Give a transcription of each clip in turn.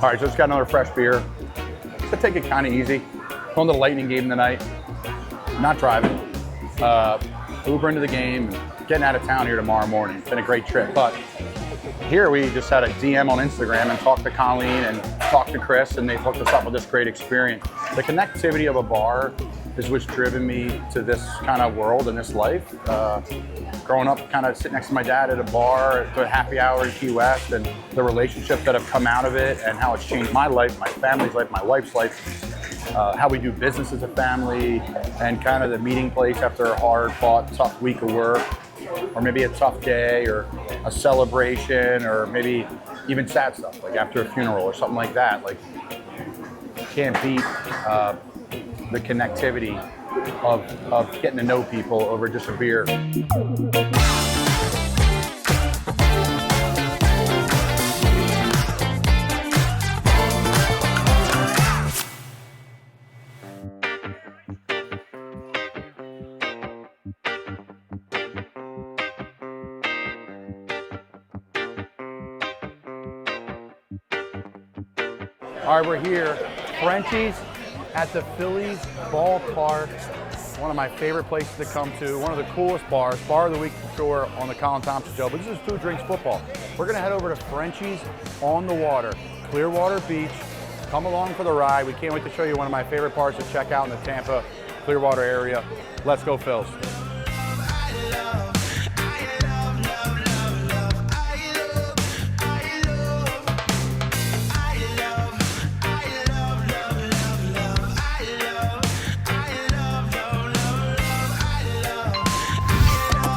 All right, so just got another fresh beer. So take it kind of easy. Going to the Lightning game tonight. Not driving. Uber into the game. Getting out of town here tomorrow morning. It's been a great trip. But here we just had a DM on Instagram and talked to Colleen and talked to Chris, and they hooked us up with this great experience. The connectivity of a bar is what's driven me to this kind of world and this life. Growing up, kind of sitting next to my dad at a bar, at a happy hour in Key West, and the relationships that have come out of it and how it's changed my life, my family's life, my wife's life, how we do business as a family, and kind of the meeting place after a hard-fought, tough week of work, or maybe a tough day, or a celebration, or maybe even sad stuff, like after a funeral or something like that. Like, you can't beat the connectivity of getting to know people over just a beer. All right, we're here, Frenchy's at the Phillies ballpark. One of my favorite places to come to, one of the coolest bars, bar of the week for sure on the Colin Thompson Show, but this is Food Drinks Football. We're gonna head over to Frenchy's on the water, Clearwater Beach. Come along for the ride. We can't wait to show you one of my favorite parts to check out in the Tampa, Clearwater area. Let's go, Phils.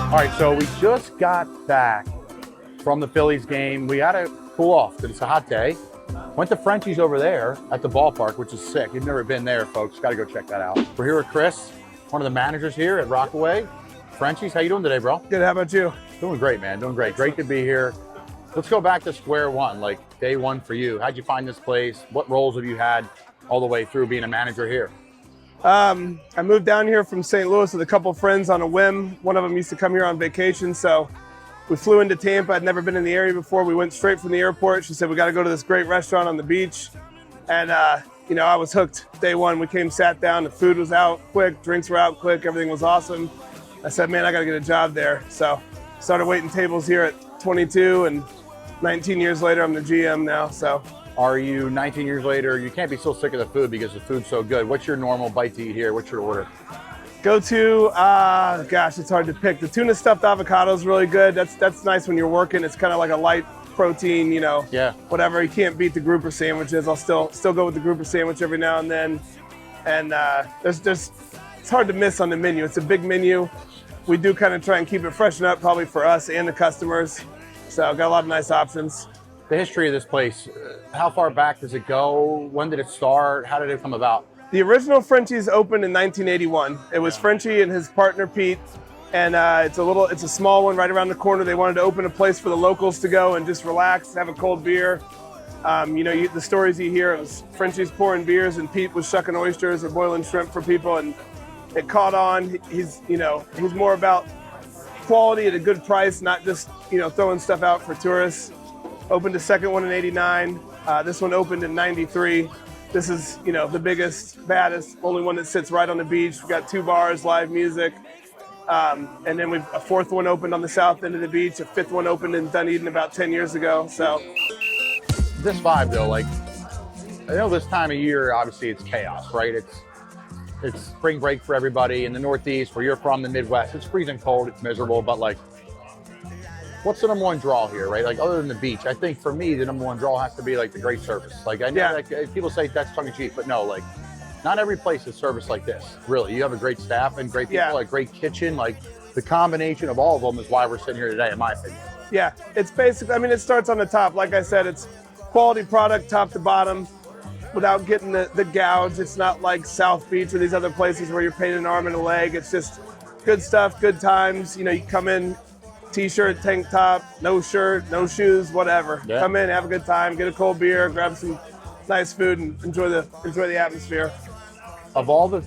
All right, so we just got back from the Phillies game. We had to cool off because it's a hot day. Went to Frenchy's over there at the ballpark, which is sick. If you've never been there, folks, got to go check that out. We're here with Chris, one of the managers here at Rockaway. Frenchy's, how you doing today, bro? Good, how about you? Doing great, man, doing great. Great to be here. Let's go back to square one, like day one for you. How'd you find this place? What roles have you had all the way through being a manager here? I moved down here from St. Louis with a couple friends on a whim. One of them used to come here on vacation, so we flew into Tampa. I'd never been in the area before. We went straight from the airport. She said, we got to go to this great restaurant on the beach. And, you know, I was hooked day one. We came, sat down, the food was out quick, drinks were out quick, everything was awesome. I said, man, I got to get a job there. So started waiting tables here at 22, and 19 years later, I'm the GM now, so. Are you 19 years later, you can't be so sick of the food because the food's so good. What's your normal bite to eat here? What's your order? Go to, gosh, it's hard to pick. The tuna stuffed avocado is really good. That's nice when you're working. It's kind of like a light protein, you know, yeah, whatever. You can't beat the grouper sandwiches. I'll still go with the grouper sandwich every now and then. And it's hard to miss on the menu. It's a big menu. We do kind of try and keep it freshen up, probably for us and the customers. So got a lot of nice options. The history of this place, how far back does it go? When did it start? How did it come about? The original Frenchy's opened in 1981. It was Frenchy and his partner Pete, and it's a small one right around the corner. They wanted to open a place for the locals to go and just relax, have a cold beer. You know, the stories you hear, it was Frenchy's pouring beers and Pete was shucking oysters or boiling shrimp for people, and it caught on. He's more about quality at a good price, not just, you know, throwing stuff out for tourists. Opened a second one in 89. This one opened in 93. This is, you know, the biggest, baddest, only one that sits right on the beach. We've got 2 bars, live music. And then a 4th one opened on the south end of the beach. A 5th one opened in Dunedin about 10 years ago, so. This vibe though, like, I know this time of year, obviously it's chaos, right? It's spring break for everybody in the Northeast, where you're from, the Midwest. It's freezing cold, it's miserable, but like, what's the number one draw here, right? Like, other than the beach, I think for me, the number one draw has to be like the great service. Like, I know like, people say that's tongue in cheek, but no, like, not every place is serviced like this. Really, you have a great staff and great people, like great kitchen. Like, the combination of all of them is why we're sitting here today, in my opinion. Yeah, it's basically, I mean, it starts on the top. Like I said, it's quality product, top to bottom, without getting the gouge. It's not like South Beach or these other places where you're paying an arm and a leg. It's just good stuff, good times. You know, you come in, t-shirt, tank top, no shirt, no shoes, whatever. Yeah. Come in, have a good time, get a cold beer, grab some nice food, and enjoy the atmosphere. Of all the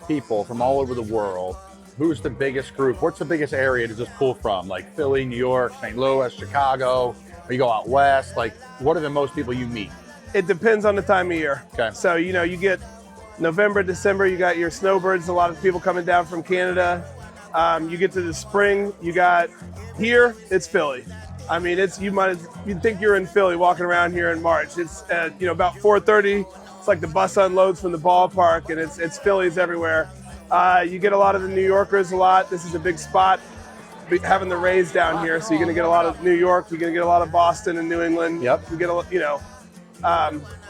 people from all over the world, who's the biggest group? What's the biggest area to just pull from? Like Philly, New York, St. Louis, Chicago, or you go out west? Like, what are the most people you meet? It depends on the time of year. Okay. So, you know, you get November, December, you got your snowbirds, a lot of people coming down from Canada. You get to the spring, you got here, it's Philly. I mean, you'd think you're in Philly walking around here in March. It's, you know, about 4:30. It's like the bus unloads from the ballpark, and it's Phillies everywhere. You get a lot of the New Yorkers a lot. This is a big spot, having the Rays down here, so you're going to get a lot of New York. You're going to get a lot of Boston and New England. Yep. You get a, you know,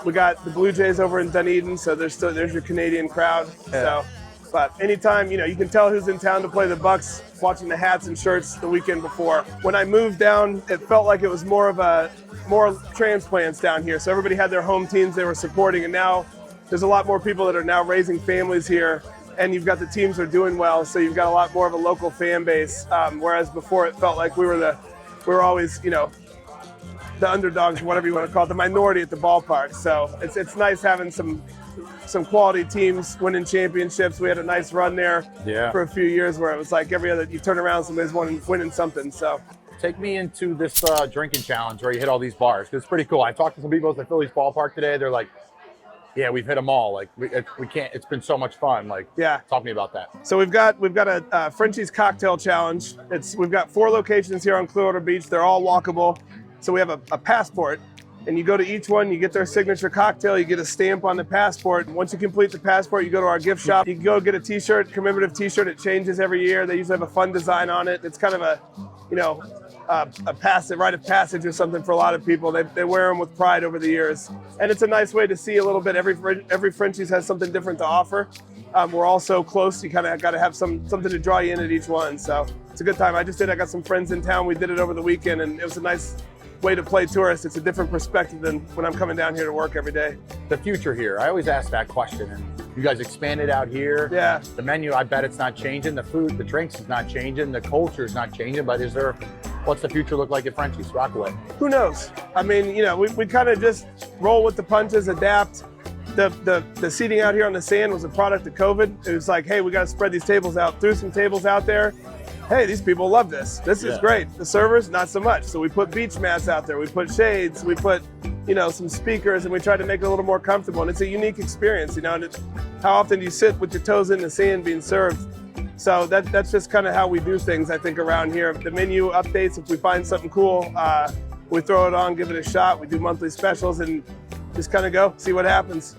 we got the Blue Jays over in Dunedin, so there's your Canadian crowd. Yeah. So, but anytime, you know, you can tell who's in town to play the Bucks watching the hats and shirts the weekend before. When I moved down, it felt like it was more transplants down here. So everybody had their home teams they were supporting, and now there's a lot more people that are now raising families here. And you've got the teams that are doing well, so you've got a lot more of a local fan base. Whereas before, it felt like we were always, you know, the underdogs, whatever you want to call it, the minority at the ballpark. So it's nice having some quality teams winning championships. We had a nice run there for a few years where it was like every other, you turn around, somebody's winning something. So take me into this drinking challenge where you hit all these bars. It's pretty cool. I talked to some people at the Phillies ballpark today. They're like, yeah, we've hit them all. Like we can't. It's been so much fun. Like, yeah, talk to me about that. So we've got a Frenchy's cocktail challenge. We've got 4 locations here on Clearwater Beach. They're all walkable. So we have a passport, and you go to each one. You get their signature cocktail. You get a stamp on the passport. Once you complete the passport, you go to our gift shop. You can go get a T-shirt, commemorative T-shirt. It changes every year. They usually have a fun design on it. It's kind of a, you know, a rite of passage or something for a lot of people. They wear them with pride over the years, and it's a nice way to see a little bit. Every Frenchy's has something different to offer. We're all so close. You kind of got to have something to draw you in at each one. So it's a good time. I got some friends in town. We did it over the weekend, and it was a nice way to play tourist. It's a different perspective than when I'm coming down here to work every day. The future here. I always ask that question. And you guys expanded out here. Yeah. The menu, I bet it's not changing. The food, the drinks is not changing. The culture is not changing. But what's the future look like at Frenchy's, Rockaway? Who knows? I mean, you know, we kind of just roll with the punches, adapt. The seating out here on the sand was a product of COVID. It was like, hey, we got to spread these tables out. Threw some tables out there. Hey, these people love this. This is great. The servers, not so much. So we put beach mats out there. We put shades. We put, you know, some speakers, and we tried to make it a little more comfortable. And it's a unique experience, you know. And how often do you sit with your toes in the sand being served? So that's just kind of how we do things, I think, around here. The menu updates, if we find something cool, we throw it on, give it a shot. We do monthly specials and just kind of go, see what happens.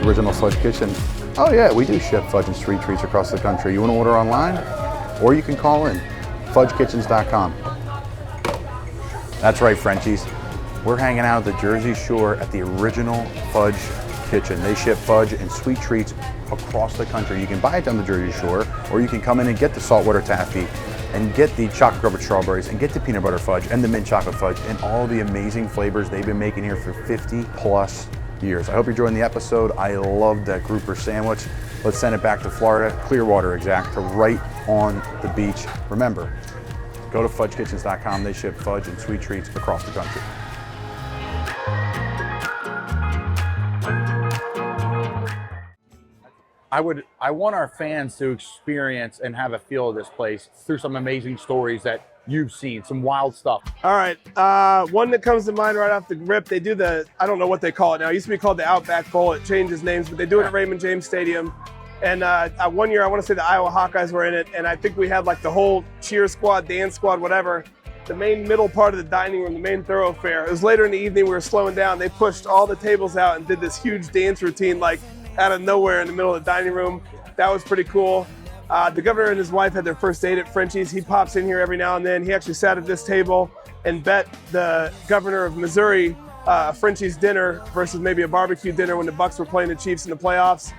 Original Fudge Kitchen. Oh yeah, we do ship fudge and sweet treats across the country. You want to order online, or you can call in, fudgekitchens.com. That's right, Frenchies. We're hanging out at the Jersey Shore at the Original Fudge Kitchen. They ship fudge and sweet treats across the country. You can buy it on the Jersey Shore, or you can come in and get the saltwater taffy and get the chocolate covered strawberries and get the peanut butter fudge and the mint chocolate fudge and all the amazing flavors they've been making here for 50 plus years. I hope you're enjoying the episode. I love that grouper sandwich. Let's send it back to Florida, Clearwater exact, to right on the beach. Remember, go to fudgekitchens.com. They ship fudge and sweet treats across the country. I want our fans to experience and have a feel of this place through some amazing stories that you've seen, some wild stuff. All right, one that comes to mind right off the rip, they do I don't know what they call it now. It used to be called the Outback Bowl. It changes names, but they do it at Raymond James Stadium. And one year, I want to say the Iowa Hawkeyes were in it, and I think we had like the whole cheer squad, dance squad, whatever. The main middle part of the dining room, the main thoroughfare. It was later in the evening, we were slowing down. They pushed all the tables out and did this huge dance routine, like out of nowhere in the middle of the dining room. That was pretty cool. The governor and his wife had their first date at Frenchy's. He pops in here every now and then. He actually sat at this table and bet the governor of Missouri Frenchy's dinner versus maybe a barbecue dinner when the Bucks were playing the Chiefs in the playoffs.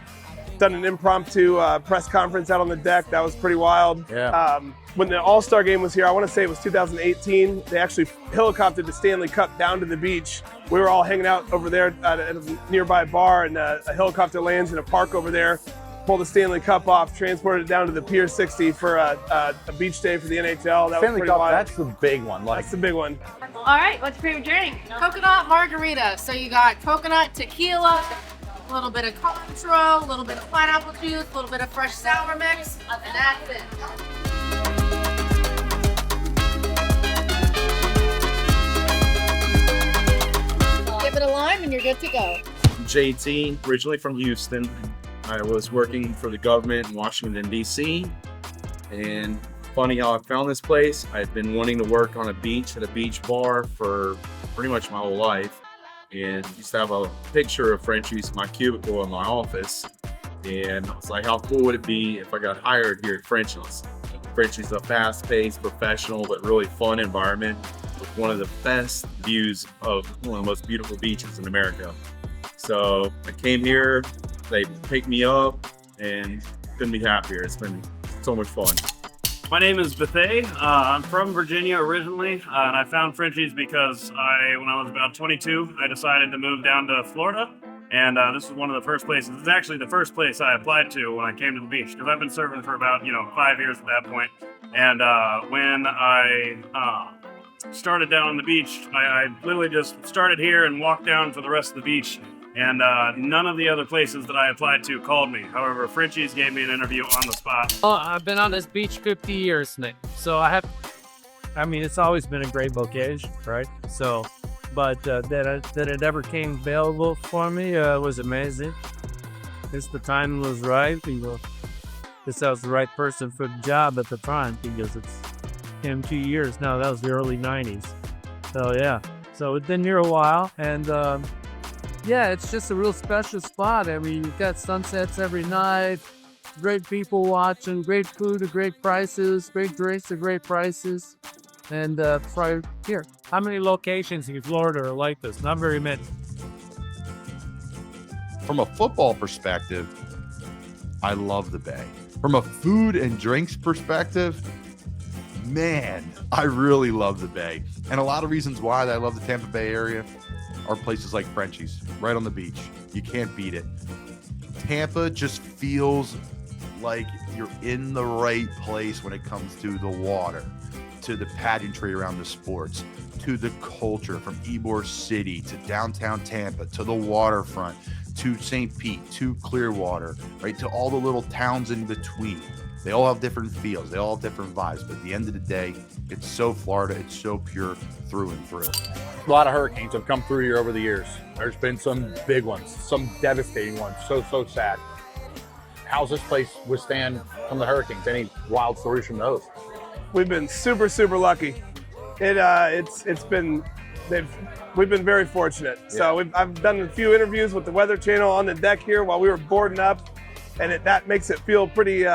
Done an impromptu press conference out on the deck. That was pretty wild. Yeah. When the All-Star game was here, I want to say it was 2018, they actually helicoptered the Stanley Cup down to the beach. We were all hanging out over there at a nearby bar, and a helicopter lands in a park over there. Pulled the Stanley Cup off, transported it down to the Pier 60 for a beach day for the NHL. That Stanley was pretty Cup, wild. that's the big one. That's the big one. All right, what's your favorite drink? Coconut margarita. So you got coconut, tequila, a little bit of contro, a little bit of pineapple juice, a little bit of fresh sour mix, and that's it. Give it a lime and you're good to go. JT, originally from Houston. I was working for the government in Washington, D.C. And funny how I found this place. I've been wanting to work on a beach at a beach bar for pretty much my whole life. And I used to have a picture of Frenchy's in my cubicle in my office. And I was like, how cool would it be if I got hired here at Frenchy's? Frenchy's a fast-paced, professional, but really fun environment with one of the best views of one of the most beautiful beaches in America. So I came here, they picked me up, and couldn't be happier. It's been so much fun. My name is Bethay. I'm from Virginia originally, and I found Frenchy's because when I was about 22, I decided to move down to Florida. And this is one of the first places. It's actually the first place I applied to when I came to the beach, because I've been serving for about 5 years at that point. And when I started down on the beach, I literally just started here and walked down for the rest of the beach. And none of the other places that I applied to called me. However, Frenchy's gave me an interview on the spot. Oh, I've been on this beach 50 years, Nick. So it's always been a great vocation, right? So, but that it ever came available for me was amazing. Just the time was right. This I was the right person for the job at the time, because it's been 2 years now. That was the early 90s. So yeah, so it's been here a while, and yeah, it's just a real special spot. I mean, you've got sunsets every night, great people watching, great food at great prices, great drinks at great prices, and right here. How many locations in Florida are like this? Not very many. From a football perspective, I love the Bay. From a food and drinks perspective, man, I really love the Bay. And a lot of reasons why I love the Tampa Bay area are places like Frenchy's, right on the beach. You can't beat it. Tampa just feels like you're in the right place when it comes to the water, to the pageantry around the sports, to the culture, from Ybor City to downtown Tampa, to the waterfront, to St. Pete, to Clearwater, right, to all the little towns in between. They all have different feels, they all have different vibes, but at the end of the day, it's so Florida, it's so pure through and through. A lot of hurricanes have come through here over the years. There's been some big ones, some devastating ones, so sad. How's this place withstand from the hurricanes? Any wild stories from those? We've been super lucky. We've been very fortunate. Yeah. So I've done a few interviews with the Weather Channel on the deck here while we were boarding up, and that makes it feel pretty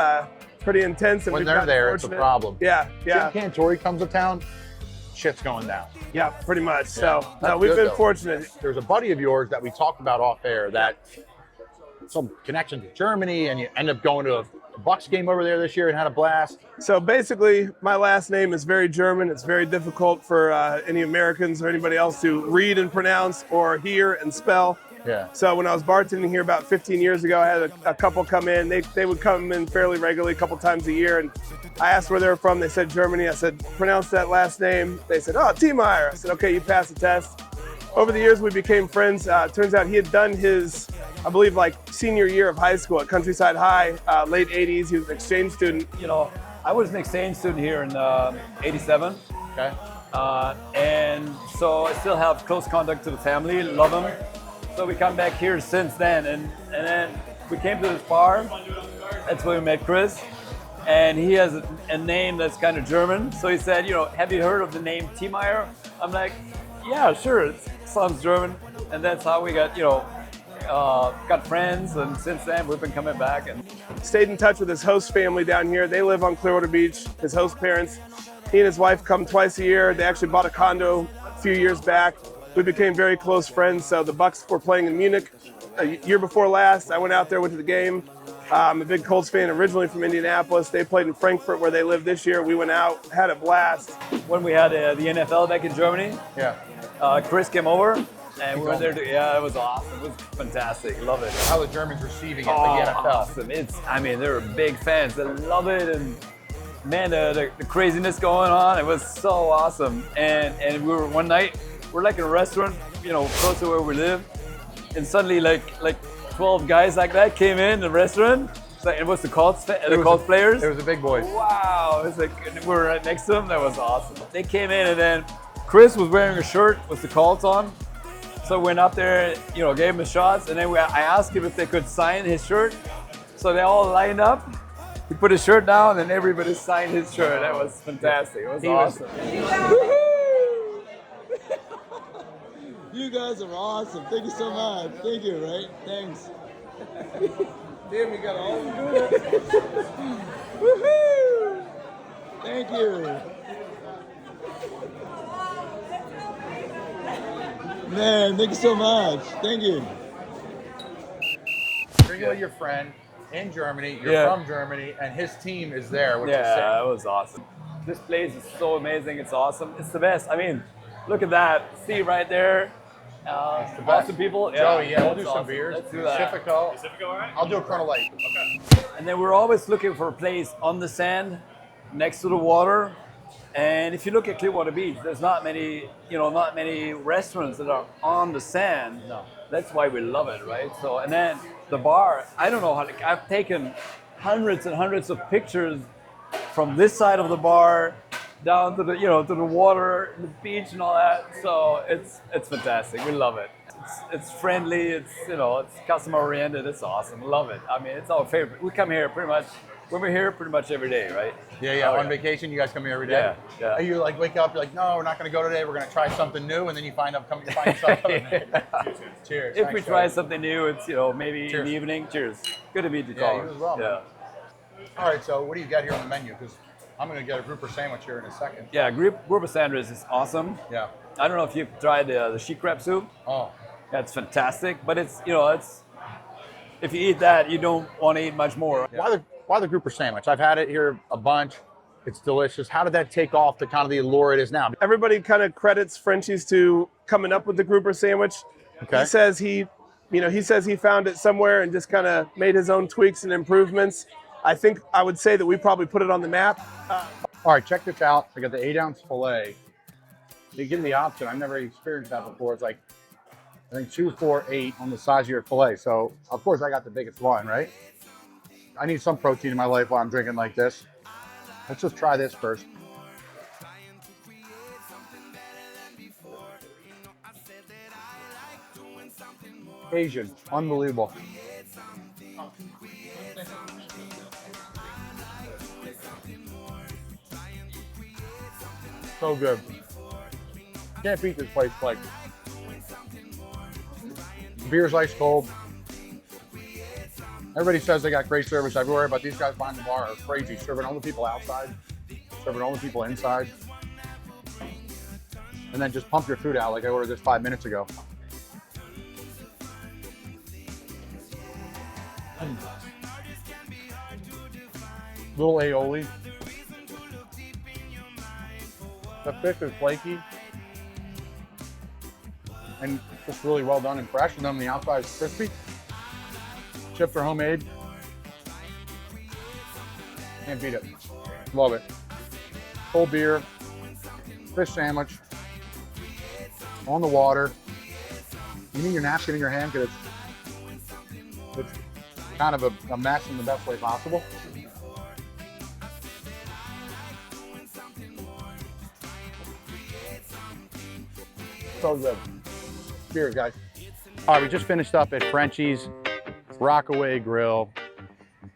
intense. And when they're there, fortunate. It's a problem. Yeah. Jim Cantori comes to town, shit's going down. Yeah, pretty much. Yeah. So no, we've been fortunate. There's a buddy of yours that we talked about off air that some connection to Germany, and you end up going to a Bucks game over there this year and had a blast. So basically, my last name is very German. It's very difficult for any Americans or anybody else to read and pronounce or hear and spell. Yeah. So when I was bartending here about 15 years ago, I had a couple come in. They would come in fairly regularly, a couple times a year. And I asked where they were from. They said Germany. I said, pronounce that last name. They said, oh, Tiemeyer. I said, okay, you passed the test. Over the years, we became friends. Turns out he had done his, I believe, like senior year of high school at Countryside High, late 80s. He was an exchange student. You know, I was an exchange student here in 87. Okay. And so I still have close contact to the family, love them. So we come back here since then. And then we came to this bar. That's where we met Chris. And he has a name that's kind of German. So he said, have you heard of the name Tiemeyer? I'm like, yeah, sure. It sounds German. And that's how we got, got friends. And since then, we've been coming back and stayed in touch with his host family down here. They live on Clearwater Beach, his host parents. He and his wife come twice a year. They actually bought a condo a few years back. We became very close friends. So the Bucks were playing in Munich a year before last. I went out there, went to the game. I'm a big Colts fan, originally from Indianapolis. They played in Frankfurt, where they live this year. We went out, had a blast. When we had the NFL back in Germany, Chris came over, and we went there. It was awesome. It was fantastic. Love it. How the Germans receiving it, like the NFL. Awesome. They're big fans. They love it, and man, the craziness going on. It was so awesome. And we were one night, we're like in a restaurant, close to where we live, and suddenly like 12 guys like that came in the restaurant. So it was the Colts players. It was the big boys. Wow, it's like we were right next to them. That was awesome. They came in, and then Chris was wearing a shirt with the Colts on. So we went up there, you know, gave him a shot, and then I asked him if they could sign his shirt. So they all lined up. He put his shirt down, and everybody signed his shirt. That was fantastic. It was awesome. You guys are awesome. Thank you so much. Thank you, right? Thanks. Damn, we got all of them doing it. Woohoo! Thank you. Man, thank you so much. Thank you. You're your friend in Germany. You're from Germany, and his team is there, which is sick. Yeah, it was awesome. This place is so amazing. It's awesome. It's the best. I mean, look at that. See right there. Awesome people. Joey, we'll do that's some awesome. beers. Let's do that. Pacifico. Pacifico, all right? I'll do a Corona Light. Okay. And then we're always looking for a place on the sand, next to the water. And if you look at Clearwater Beach, there's not many restaurants that are on the sand. No. That's why we love it, right? So, and then the bar, I don't know how, I've taken hundreds and hundreds of pictures from this side of the bar down to the, to the water, the beach and all that. So it's fantastic. We love it. It's friendly. It's customer oriented. It's awesome. Love it. I mean, it's our favorite. We come here pretty much every day, right? Yeah. On vacation, you guys come here every day. Yeah. You like wake up, you're like, no, we're not going to go today. We're going to try something new, and then you find yourself coming. Cheers. If Thanks, we try Joey. something new, it's maybe in the evening. Cheers. Good to meet you, Yeah, Colin. you as well, Yeah. man. All right, so what do you got here on the menu? Because I'm going to get a grouper sandwich here in a second. Yeah, grouper sandwich is awesome. Yeah. I don't know if you've tried the sheep crab soup. Oh. That's fantastic. But it's if you eat that, you don't want to eat much more. Yeah. Why the grouper sandwich? I've had it here a bunch. It's delicious. How did that take off to kind of the allure it is now? Everybody kind of credits Frenchy's to coming up with the grouper sandwich. Okay. He says he found it somewhere and just kind of made his own tweaks and improvements. I think I would say that we probably put it on the map. All right, check this out. I got the 8-ounce filet. They give me the option. I've never experienced that before. It's like, I think 2, 4, 8 on the size of your filet. So, of course, I got the biggest one, right? I need some protein in my life while I'm drinking like this. Let's just try this first. Asian, unbelievable. So good. Can't beat this place. Like, beer's ice cold. Everybody says they got great service everywhere, but these guys behind the bar are crazy, serving all the people outside, serving all the people inside, and then just pump your food out like I ordered this 5 minutes ago. Little aioli. The fish is flaky and just really well done and fresh, and then the outside is crispy. Chips are homemade. Can't beat it. Love it. Cold beer, fish sandwich, on the water. You need your napkin in your hand because it's kind of a mess in the best way possible. So good. Cheers, guys. All right, we just finished up at Frenchy's Rockaway Grill.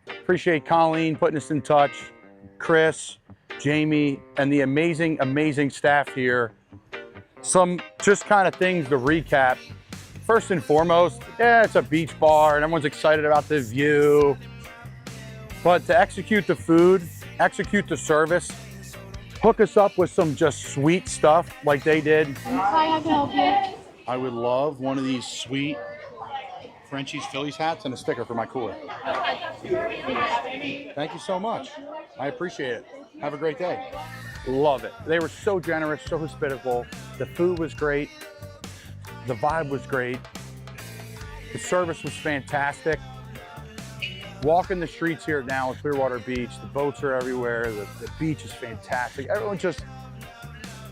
Appreciate Colleen putting us in touch, Chris, Jamie, and the amazing, amazing staff here. Some just kind of things to recap. First and foremost, yeah, it's a beach bar and everyone's excited about the view. But to execute the food, execute the service, hook us up with some just sweet stuff like they did. Hi, I can help you. I would love one of these sweet Frenchy's Phillies hats and a sticker for my cooler. Thank you so much. I appreciate it. Have a great day. Love it. They were so generous, so hospitable. The food was great. The vibe was great. The service was fantastic. Walking the streets here now at Clearwater Beach, the boats are everywhere. The beach is fantastic. Everyone just,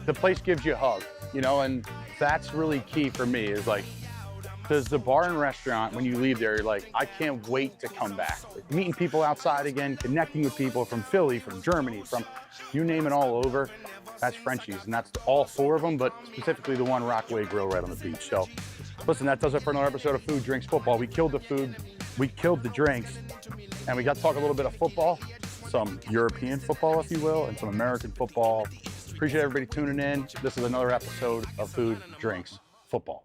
the place gives you a hug, and that's really key for me is like, Because the bar and restaurant, when you leave there, you're like, I can't wait to come back. Like, meeting people outside again, connecting with people from Philly, from Germany, from you name it, all over. That's Frenchy's, and that's all 4 of them, but specifically the one Rockaway Grill right on the beach. So listen, that does it for another episode of Food, Drinks, Football. We killed the food, we killed the drinks, and we got to talk a little bit of football, some European football, if you will, and some American football. Appreciate everybody tuning in. This is another episode of Food, Drinks, Football.